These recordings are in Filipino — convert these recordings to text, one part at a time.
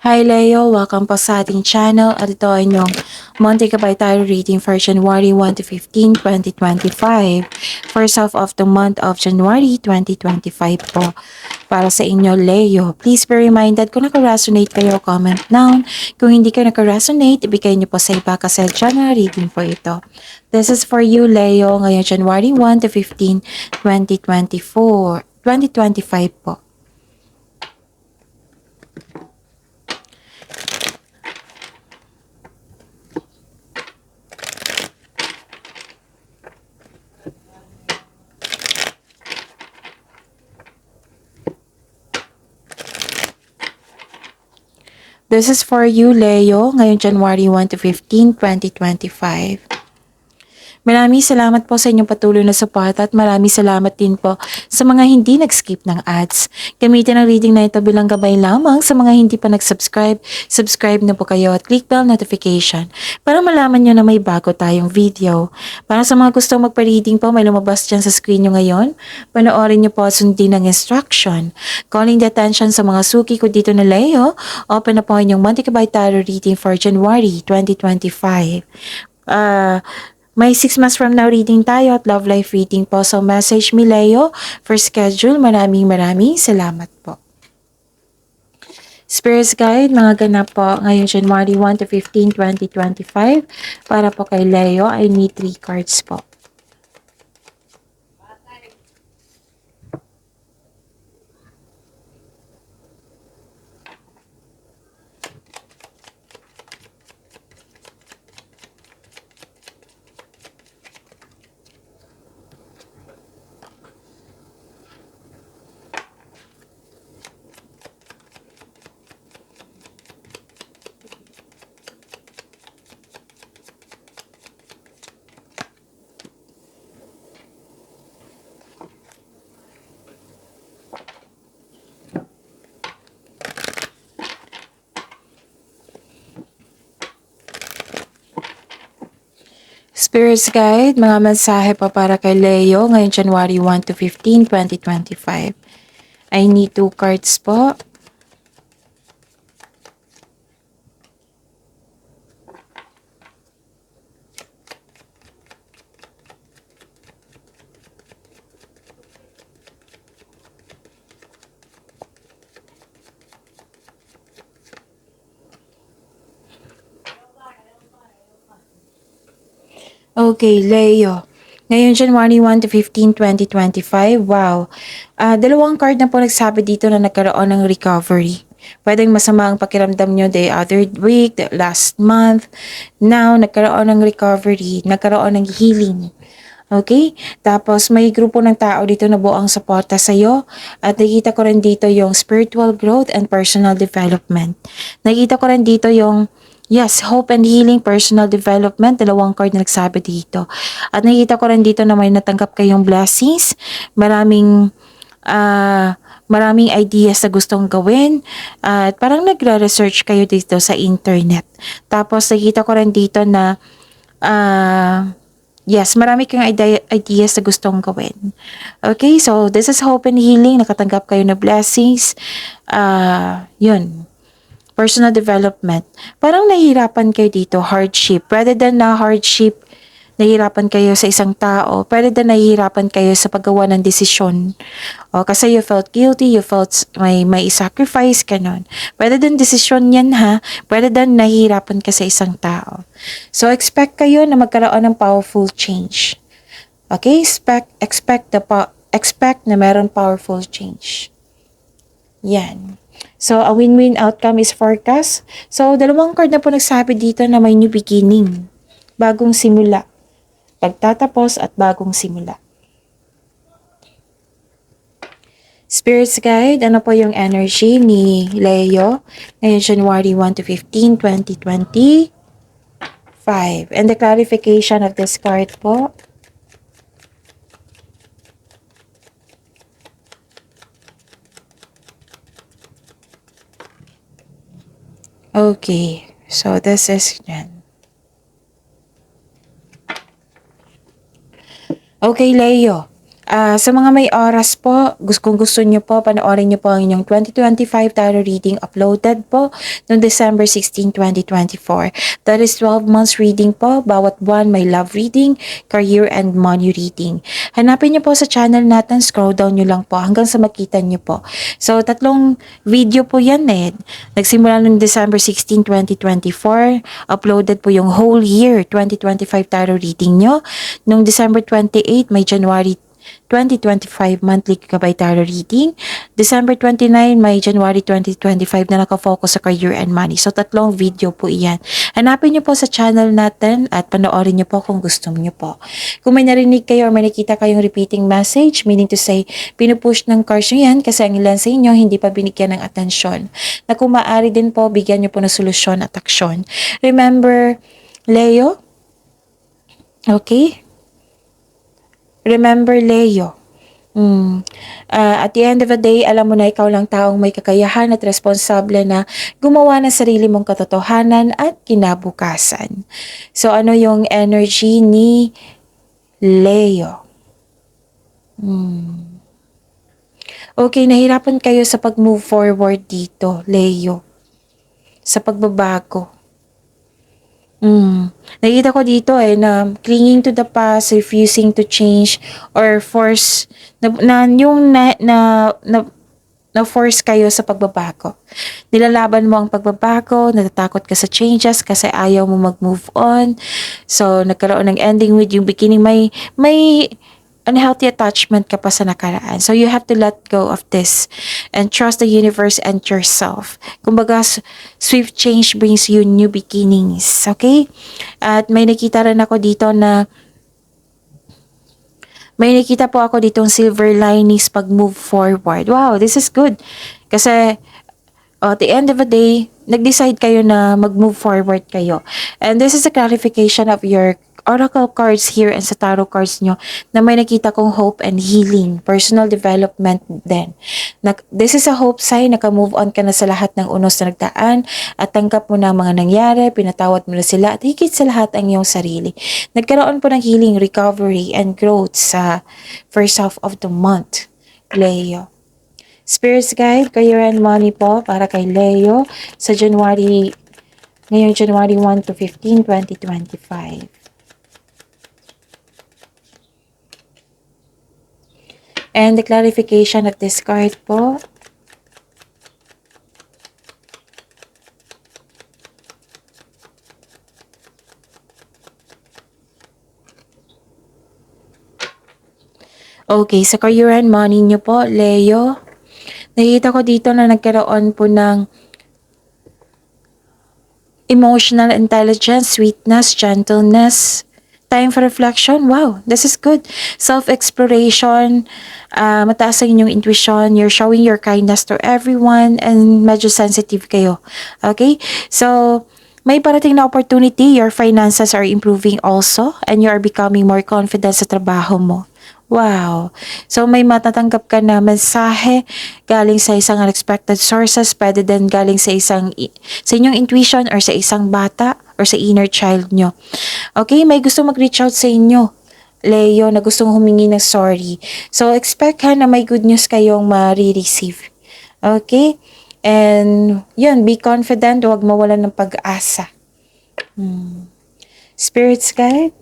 Hi Leo, welcome po sa ating channel at ito ay inyong Monthly Gabay Tarot Reading for January 1 to 15, 2025. First half of the month of January 2025 po. Para sa inyo Leo, please be reminded kung naka-resonate kayo, comment down. Kung hindi ka naka-resonate, ibigay niyo po sa iba kasi channel reading po ito. This is for you Leo, ngayon January 1 to 15, 2025 po. This is for you, Leo, ngayong January 1 to 15, 2025. Maraming salamat po sa inyong patuloy na suporta at maraming salamat din po sa mga hindi nag-skip ng ads. Gamitin ang reading na ito bilang gabay lamang sa mga hindi pa nag-subscribe. Subscribe na po kayo at click bell notification para malaman nyo na may bago tayong video. Para sa mga gustong magpa-reading po, may lumabas dyan sa screen nyo ngayon. Panoorin nyo po at sundin ang instruction. Calling the attention sa mga suki ko dito na Leo, open na po inyong Monthly Gabay Tarot Reading for January 2025. May 6 months from now reading tayo at love life reading po. So message me Leo for schedule. Maraming salamat po. Spirits Guide, mga ganap po ngayong January 1 to 15, 2025. Para po kay Leo, I need 3 cards po. Spirits Guide, mga mensahe pa para kay Leo ngayong January 1 to 15, 2025. I need 2 cards po. Okay, Leo. Ngayon, January 1 to 15, 2025. Wow. Dalawang card na po nagsabi dito na nagkaroon ng recovery. Pwedeng masama ang pakiramdam nyo the other week, the last month. Now, nagkaroon ng recovery, nagkaroon ng healing. Okay? Tapos, may grupo ng tao dito na buong suporta sa'yo. At nakita ko rin dito yung spiritual growth and personal development. Nakita ko rin dito yung yes, hope and healing, personal development, dalawang card na nagsabi dito. At nakita ko rin dito na may natanggap kayong blessings, maraming ideas na gustong gawin, at parang nagre-research kayo dito sa internet. Tapos nakita ko rin dito na yes, marami kayong ideas na gustong gawin. Okay, so this is hope and healing, nakatanggap kayo na blessings, yun. Personal development. Parang nahihirapan kayo dito, hardship. Rather than na hardship, nahihirapan kayo sa isang tao, rather than nahihirapan kayo sa paggawa ng desisyon. O, kasi you felt guilty, you felt may sacrifice, kanon. Rather than desisyon yan ha, rather than nahihirapan ka sa isang tao. So, expect kayo na magkaroon ng powerful change. Okay? Expect na meron powerful change. Yan. So, a win-win outcome is forecast. So, dalawang card na po nagsabi dito na may new beginning. Bagong simula. Pagtatapos at bagong simula. Spirits Guide, ano po yung energy ni Leo ngayon January 1 to 15, 2025. And the clarification of this card po. Okay, so this is yan. Okay, Leo. Sa mga may oras po, kung gusto nyo po, panoorin nyo po ang inyong 2025 tarot reading uploaded po noong December 16, 2024. That is 12 months reading po. Bawat buwan may love reading, career and money reading. Hanapin nyo po sa channel natin, scroll down nyo lang po hanggang sa makita nyo po. So, 3 video po yan eh. Nagsimula noong December 16, 2024. Uploaded po yung whole year 2025 tarot reading nyo. Noong December 28, may January 2025 monthly Gabay Tarot reading. December 29, may January 2025 na nakafocus sa career and money. So, 3 video po iyan. Hanapin nyo po sa channel natin at panoorin nyo po kung gusto nyo po. Kung may narinig kayo or may nakita kayong repeating message, meaning to say, pinupush ng cards nyo yan kasi ang ilan sa inyo hindi pa binigyan ng atensyon. Na kung maaari din po, bigyan nyo po ng solusyon at aksyon. Remember, Leo? Okay? Remember, Leo, at the end of the day, alam mo na ikaw lang taong may kakayahan at responsable na gumawa ng sarili mong katotohanan at kinabukasan. So, ano yung energy ni Leo? Okay, nahirapan kayo sa pag-move forward dito, Leo. Sa pagbabago. Nakita ko dito na clinging to the past, refusing to change, or force, na force kayo sa pagbabago. Nilalaban mo ang pagbabago, natatakot ka sa changes kasi ayaw mo mag-move on. So, nagkaroon ng ending with yung beginning. May unhealthy attachment ka pa sa nakaraan. So, you have to let go of this and trust the universe and yourself. Kumbaga, swift change brings you new beginnings. Okay? At may nakita rin ako dito na may nakita po ako ditong silver linings pag move forward. Wow, this is good. Kasi at the end of the day, nag-decide kayo na mag-move forward kayo. And this is a clarification of your oracle cards here and sa tarot cards nyo na may nakita kong hope and healing, personal development din. This is a hope sign, naka-move on ka na sa lahat ng unos na nagdaan at tanggap mo na ang mga nangyari, pinatawad mo na sila at higit sa lahat ang iyong sarili. Nagkaroon po ng healing, recovery, and growth sa first half of the month, Leo. Spirits Guide, Career and Money po para kay Leo sa ngayong January 1 to 15, 2025. And the clarification of this card po. Okay, sa career and money nyo po, Leo. Nakita ko dito na nagkaroon po ng emotional intelligence, sweetness, gentleness, time for reflection. Wow, this is good. Self-exploration, mataas ang inyong intuition, you're showing your kindness to everyone, and medyo sensitive kayo. Okay? So, may parating na opportunity, your finances are improving also, and you are becoming more confident sa trabaho mo. Wow. So, may matatanggap ka na mensahe galing sa isang unexpected sources, pwede din galing sa inyong intuition or sa isang bata or sa inner child nyo. Okay, may gusto mag-reach out sa inyo, Leo, na gustong humingi ng sorry. So, expect na may good news kayong ma-receive. Okay? And, yun, be confident, huwag mawalan ng pag-asa. Spirits Guide.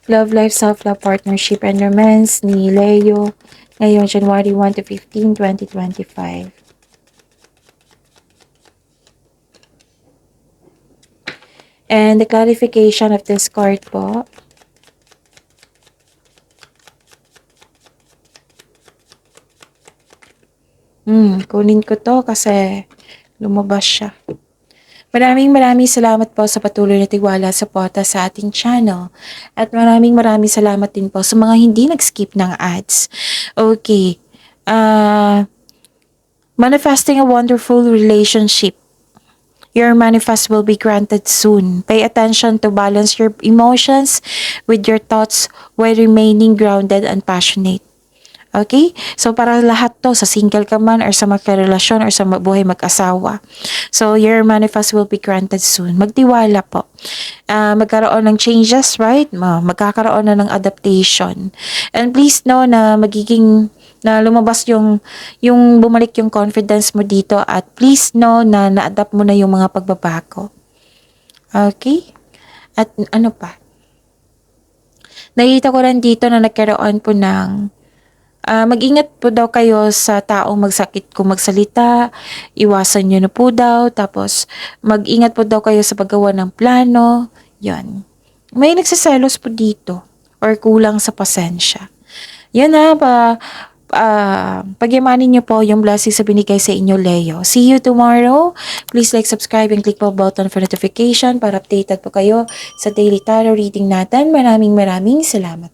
Love Life, Self-Love, Partnership, and Romance ni Leo ngayong January 1 to 15, 2025. And the clarification of this card po. Kunin ko to kasi lumabas siya. Maraming salamat po sa patuloy na tiwala sa suporta sa ating channel. At maraming salamat din po sa mga hindi nag-skip ng ads. Okay. Manifesting a wonderful relationship. Your manifest will be granted soon. Pay attention to balance your emotions with your thoughts while remaining grounded and passionate. Okay? So, para lahat to, sa single ka man or sa magkarelasyon or sa buhay mag-asawa. So, your manifest will be granted soon. Magtiwala po. Magkaroon ng changes, right? Magkakaroon na ng adaptation. And please know na na lumabas yung bumalik yung confidence mo dito, at please know na na-adapt mo na yung mga pagbabago. Okay? At ano pa? Nakita ko rin dito na nagkaroon po ng mag-ingat po daw kayo sa taong magsakit kung magsalita, iwasan nyo na po daw, tapos mag-ingat po daw kayo sa paggawa ng plano, yan. May nagsiselos po dito, or kulang sa pasensya. Yan na, pagyamanin nyo po yung blessings sa binigay sa inyo, Leo. See you tomorrow. Please like, subscribe, and click po button for notification para updated po kayo sa daily tarot reading natin. Maraming salamat.